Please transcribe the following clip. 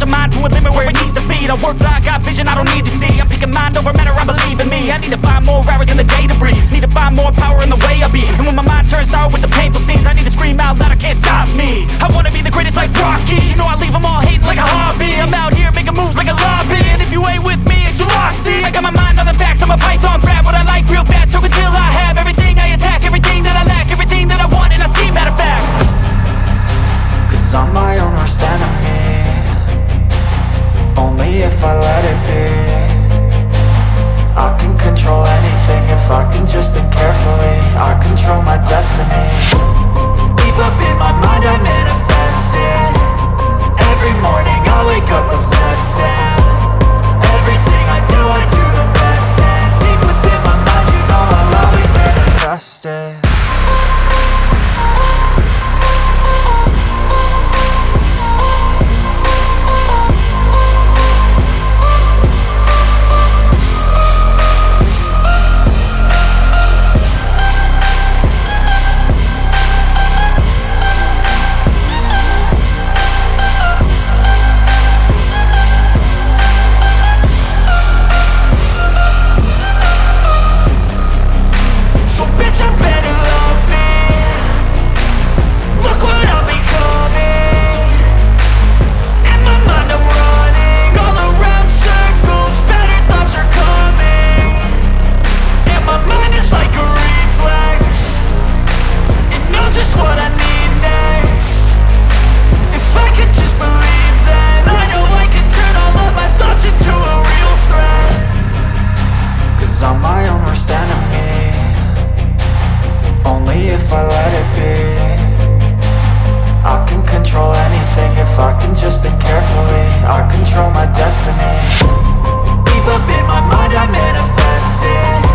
my mind to a limit where it needs to be. I work blind, got vision I don't need to see. I'm picking mind over matter, I believe in me. I need to find more hours in the day to breathe. Need to find more power in the way I be. And when my mind turns sour with the painful scenes, I need to scream out loud, I can't stop me. I wanna be the greatest like Rocky. You know I leave them all hating like a hobby. I'm out here making moves like a lobby. And if you ain't with me, it's your loss, see. I got my mind on the facts, I'm a python, grab what I like real fast. Choke until I have everything I attack, everything that I lack, everything that I want and I see, matter of fact. Cause I'm my own worst enemy, only if I let it be. I can control anything if I can just think carefully. I control my destiny. Deep up in my mind I manifest it. Every morning I wake up obsessed, and everything I do the best. And deep within my mind you know I'll always manifest it. I'm my own worst enemy, only if I let it be. I can control anything if I can just think carefully. I control my destiny. Deep up in my mind I manifest it.